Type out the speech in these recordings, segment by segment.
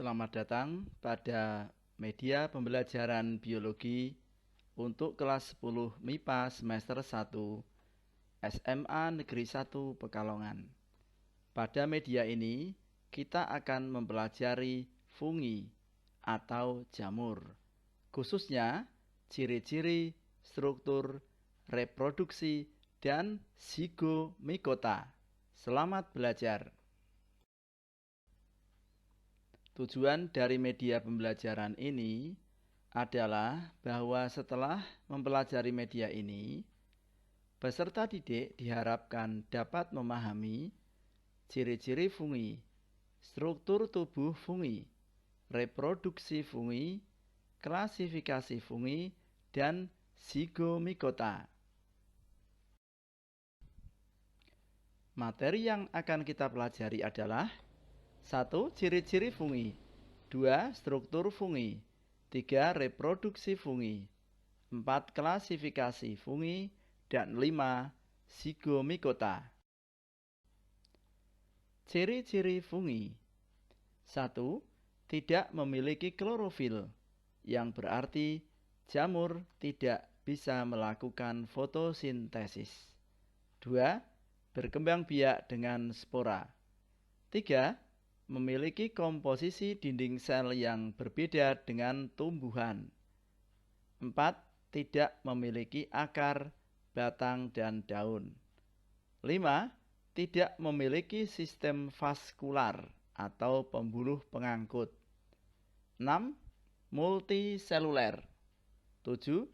Selamat datang pada media pembelajaran biologi untuk kelas 10 MIPA semester 1 SMA Negeri 1 Pekalongan. Pada media ini, kita akan mempelajari fungi atau jamur, khususnya ciri-ciri, struktur, reproduksi, dan zigomikota. Selamat belajar. Tujuan dari media pembelajaran ini adalah bahwa setelah mempelajari media ini, peserta didik diharapkan dapat memahami ciri-ciri fungi, struktur tubuh fungi, reproduksi fungi, klasifikasi fungi, dan zigomikota. Materi yang akan kita pelajari adalah 1. Ciri-ciri fungi. 2. Struktur fungi. 3. Reproduksi fungi. 4. Klasifikasi fungi. Dan 5. Zigomikota. Ciri-ciri fungi. 1. Tidak memiliki klorofil, yang berarti jamur tidak bisa melakukan fotosintesis. 2. Berkembang biak dengan spora. 3. Memiliki komposisi dinding sel yang berbeda dengan tumbuhan. 4. Tidak memiliki akar, batang, dan daun. 5. Tidak memiliki sistem vaskular atau pembuluh pengangkut. 6. Multiseluler. 7.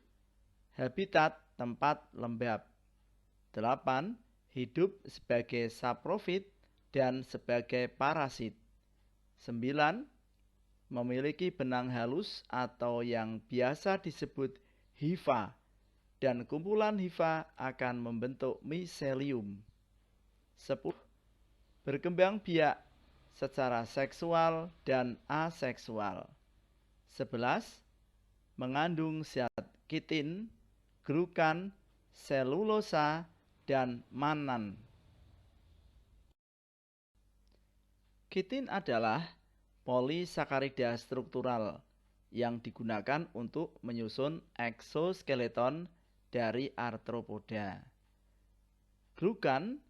Habitat tempat lembab. 8. Hidup sebagai saprofit dan sebagai parasit. 9. Memiliki benang halus atau yang biasa disebut hifa, dan kumpulan hifa akan membentuk miselium. 10. Berkembang biak secara seksual dan aseksual. 11. Mengandung zat kitin, glukan, selulosa, dan mannan. Kitin adalah polisakarida struktural yang digunakan untuk menyusun eksoskeleton dari arthropoda. Glukan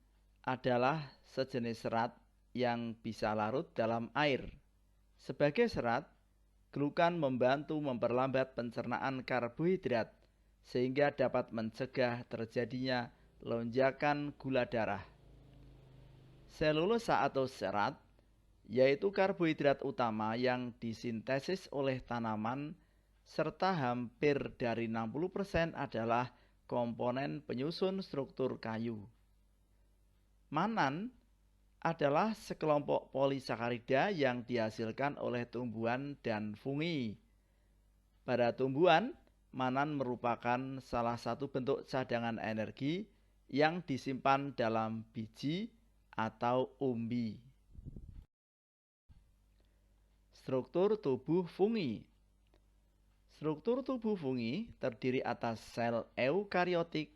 adalah sejenis serat yang bisa larut dalam air. Sebagai serat, glukan membantu memperlambat pencernaan karbohidrat sehingga dapat mencegah terjadinya lonjakan gula darah. Selulosa atau serat yaitu karbohidrat utama yang disintesis oleh tanaman serta hampir dari 60% adalah komponen penyusun struktur kayu. Mannan adalah sekelompok polisakarida yang dihasilkan oleh tumbuhan dan fungi. Pada tumbuhan, mannan merupakan salah satu bentuk cadangan energi yang disimpan dalam biji atau umbi. Struktur tubuh fungi. Struktur tubuh fungi terdiri atas sel eukariotik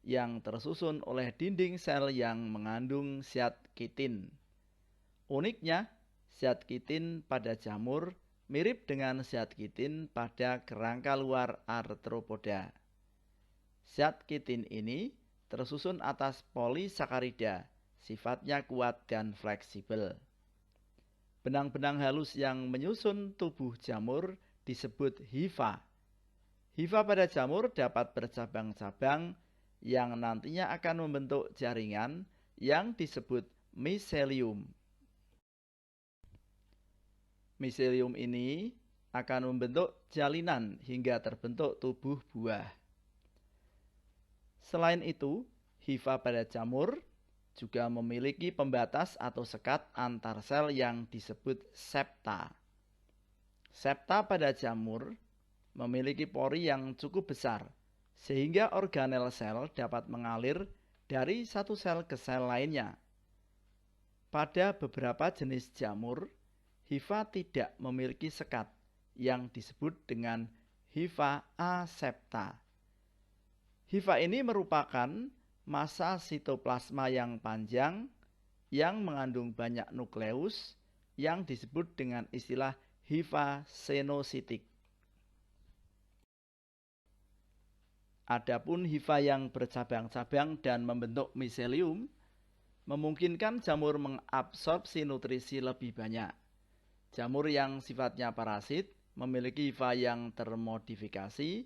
yang tersusun oleh dinding sel yang mengandung zat kitin. Uniknya, zat kitin pada jamur mirip dengan zat kitin pada kerangka luar arthropoda. Zat kitin ini tersusun atas polisakarida, sifatnya kuat dan fleksibel. Benang-benang halus yang menyusun tubuh jamur disebut hifa. Hifa pada jamur dapat bercabang-cabang yang nantinya akan membentuk jaringan yang disebut miselium. Miselium ini akan membentuk jalinan hingga terbentuk tubuh buah. Selain itu, hifa pada jamur juga memiliki pembatas atau sekat antar sel yang disebut septa. Septa pada jamur memiliki pori yang cukup besar, sehingga organel sel dapat mengalir dari satu sel ke sel lainnya. Pada beberapa jenis jamur, hifa tidak memiliki sekat yang disebut dengan hifa asepta. Hifa ini merupakan massa sitoplasma yang panjang yang mengandung banyak nukleus yang disebut dengan istilah hifa senositik. Adapun hifa yang bercabang-cabang dan membentuk miselium memungkinkan jamur mengabsorpsi nutrisi lebih banyak. Jamur yang sifatnya parasit memiliki hifa yang termodifikasi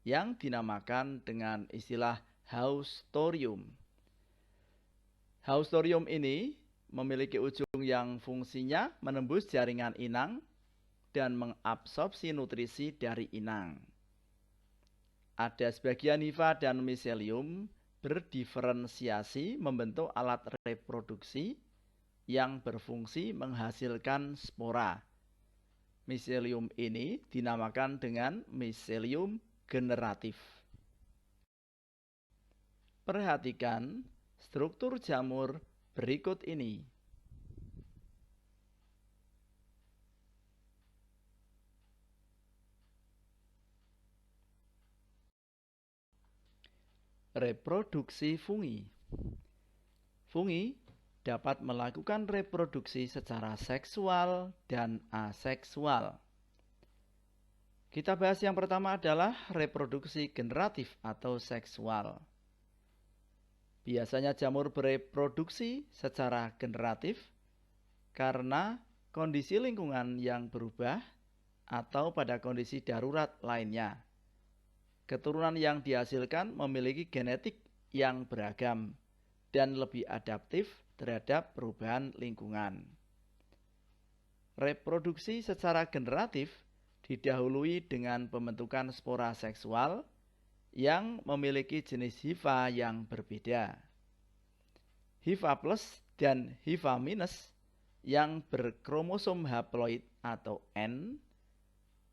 yang dinamakan dengan istilah haustorium. Haustorium ini memiliki ujung yang fungsinya menembus jaringan inang dan mengabsorpsi nutrisi dari inang. Ada sebagian hifa dan miselium berdiferensiasi membentuk alat reproduksi yang berfungsi menghasilkan spora. Miselium ini dinamakan dengan miselium generatif. Perhatikan struktur jamur berikut ini. Reproduksi fungi. Fungi dapat melakukan reproduksi secara seksual dan aseksual. Kita bahas yang pertama adalah reproduksi generatif atau seksual. Biasanya jamur bereproduksi secara generatif karena kondisi lingkungan yang berubah atau pada kondisi darurat lainnya. Keturunan yang dihasilkan memiliki genetik yang beragam dan lebih adaptif terhadap perubahan lingkungan. Reproduksi secara generatif didahului dengan pembentukan spora seksual yang memiliki jenis hifa yang berbeda. Hifa plus dan hifa minus yang berkromosom haploid atau N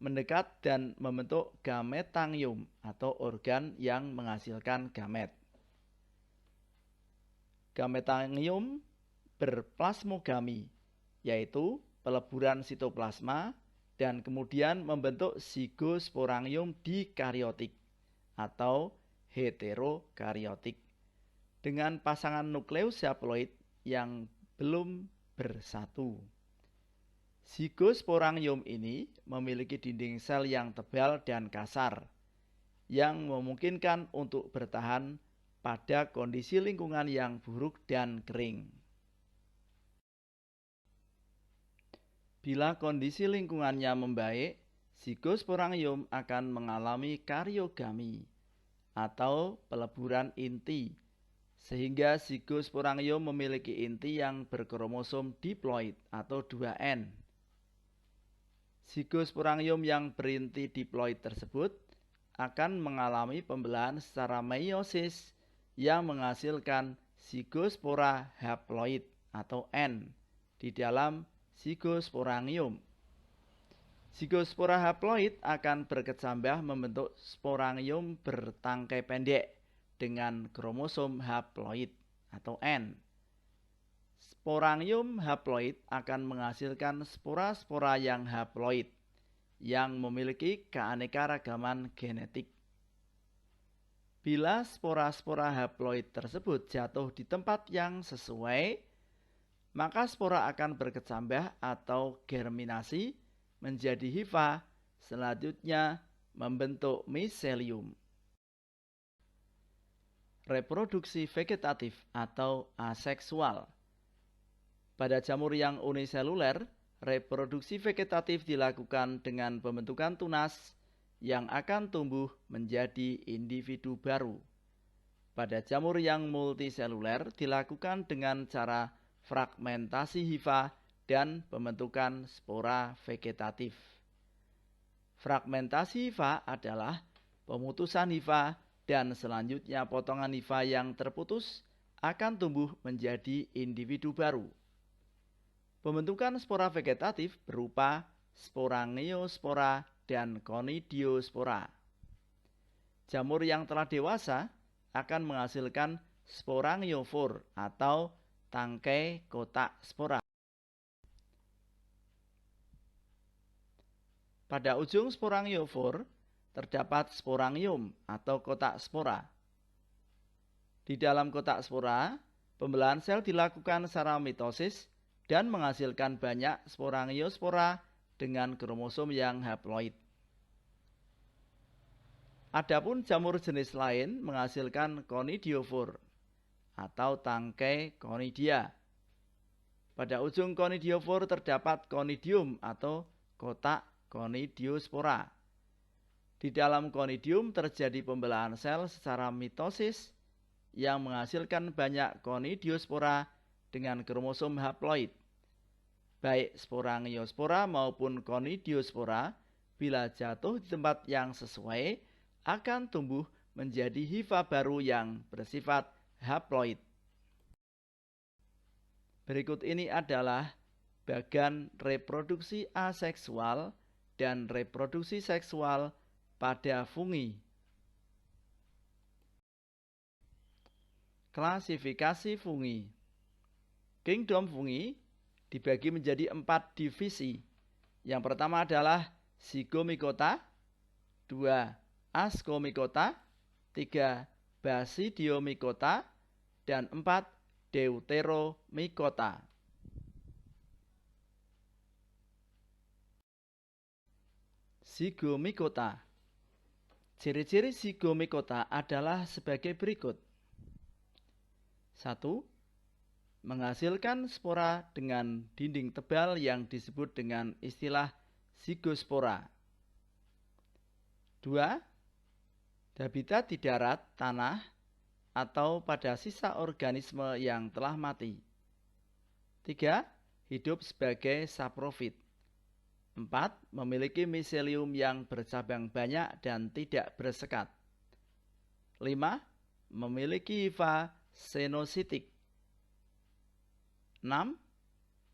mendekat dan membentuk gametangium atau organ yang menghasilkan gamet. Gametangium berplasmogami, yaitu peleburan sitoplasma dan kemudian membentuk sigosporangium dikaryotik atau heterokaryotik dengan pasangan nukleus haploid yang belum bersatu. Sigosporangium ini memiliki dinding sel yang tebal dan kasar yang memungkinkan untuk bertahan pada kondisi lingkungan yang buruk dan kering. Bila kondisi lingkungannya membaik, sigosporangium akan mengalami karyogami atau peleburan inti, sehingga sigosporangium memiliki inti yang berkromosom diploid atau 2N. Sigosporangium yang berinti diploid tersebut akan mengalami pembelahan secara meiosis yang menghasilkan sigospora haploid atau N di dalam sigosporangium. Sigospora haploid akan berkecambah membentuk sporangium bertangkai pendek dengan kromosom haploid atau N. Sporangium haploid akan menghasilkan spora-spora yang haploid yang memiliki keanekaragaman genetik. Bila spora-spora haploid tersebut jatuh di tempat yang sesuai, maka spora akan berkecambah atau germinasi menjadi hifa, selanjutnya membentuk miselium. Reproduksi vegetatif atau aseksual. Pada jamur yang uniseluler, reproduksi vegetatif dilakukan dengan pembentukan tunas yang akan tumbuh menjadi individu baru. Pada jamur yang multiseluler dilakukan dengan cara fragmentasi hifa dan pembentukan spora vegetatif. Fragmentasi hifa adalah pemutusan hifa dan selanjutnya potongan hifa yang terputus akan tumbuh menjadi individu baru. Pembentukan spora vegetatif berupa sporangiospora dan conidiospora. Jamur yang telah dewasa akan menghasilkan sporangiofor atau tangkai kotak spora. Pada ujung sporangiofor terdapat sporangium atau kotak spora. Di dalam kotak spora, pembelahan sel dilakukan secara mitosis dan menghasilkan banyak sporangiospora dengan kromosom yang haploid. Adapun jamur jenis lain menghasilkan conidiofor atau tangkai conidia. Pada ujung conidiofor terdapat conidium atau kotak conidiospora. Di dalam conidium terjadi pembelahan sel secara mitosis yang menghasilkan banyak conidiospora dengan kromosom haploid. Baik sporangiospora maupun conidiospora bila jatuh di tempat yang sesuai akan tumbuh menjadi hifa baru yang bersifat haploid. Berikut ini adalah bagan reproduksi aseksual dan reproduksi seksual pada fungi. Klasifikasi fungi. Kingdom fungi dibagi menjadi 4 divisi. Yang pertama adalah Zygomicota, 2 Ascomycota, 3 Basidiomycota, dan 4 Deuteromycota. Zygomicota. Ciri-ciri Zygomicota adalah sebagai berikut. 1. Menghasilkan spora dengan dinding tebal yang disebut dengan istilah zygospora. 2. Habitat di darat, tanah, atau pada sisa organisme yang telah mati. 3. Hidup sebagai saprofit. 4. Memiliki miselium yang bercabang banyak dan tidak bersekat. 5. Memiliki hifa senositik. 6.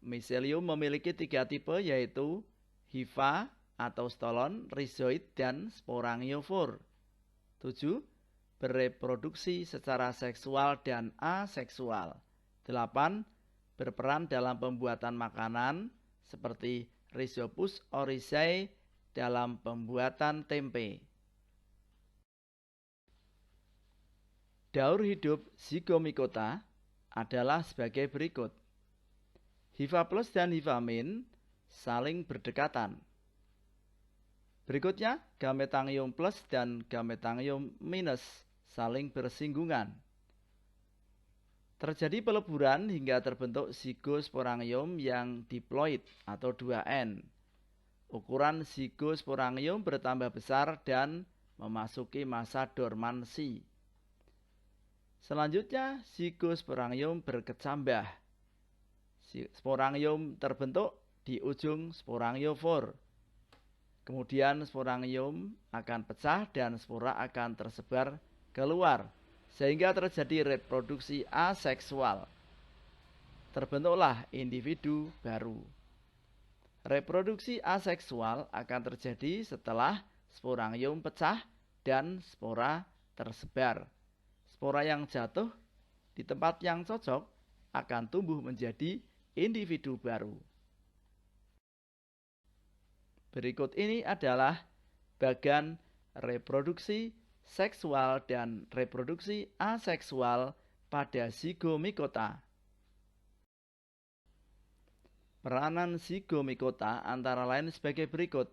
Miselium memiliki 3 tipe yaitu hifa atau stolon, rhizoid, dan sporangiofor. 7. Bereproduksi secara seksual dan aseksual. 8. Berperan dalam pembuatan makanan seperti Rhizopus oryzae dalam pembuatan tempe. Daur hidup Zygomicota adalah sebagai berikut. Hifa plus dan hifa min saling berdekatan. Berikutnya, gametangium plus dan gametangium minus saling bersinggungan. Terjadi peleburan hingga terbentuk zygosporangium yang diploid atau 2N. Ukuran zygosporangium bertambah besar dan memasuki masa dormansi. Selanjutnya, zygosporangium berkecambah. Sporangium terbentuk di ujung sporangiofor. Kemudian sporangium akan pecah dan spora akan tersebar keluar, sehingga terjadi reproduksi aseksual. Terbentuklah individu baru. Reproduksi aseksual akan terjadi setelah sporangium pecah dan spora tersebar. Spora yang jatuh di tempat yang cocok akan tumbuh menjadi individu baru. Berikut ini adalah bagan reproduksi seksual dan reproduksi aseksual pada Zygomicota. Peranan Zygomicota antara lain sebagai berikut.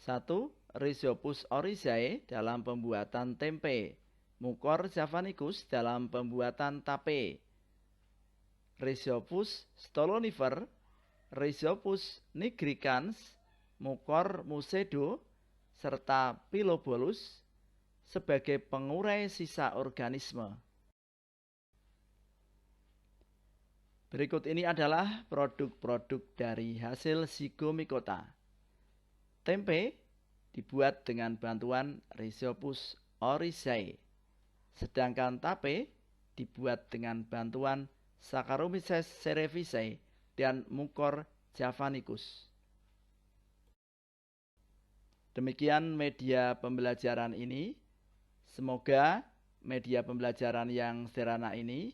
1. Rhizopus oryzae dalam pembuatan tempe. Mucor javanicus dalam pembuatan tape. Rhizopus stolonifer, Rhizopus nigricans, Mucor mucedo, serta Pilobolus sebagai pengurai sisa organisme. Berikut ini adalah produk-produk dari hasil Zygomicota. Tempe dibuat dengan bantuan Rhizopus oryzae, sedangkan tape dibuat dengan bantuan Saccharomyces cerevisiae dan Mucor javanicus. Demikian media pembelajaran ini. Semoga media pembelajaran yang sederhana ini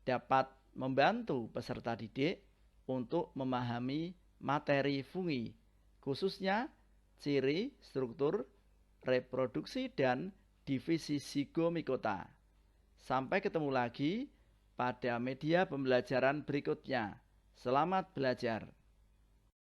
dapat membantu peserta didik untuk memahami materi fungi, khususnya ciri, struktur, reproduksi, dan divisi Zygomicota. Sampai ketemu lagi pada media pembelajaran berikutnya. Selamat belajar.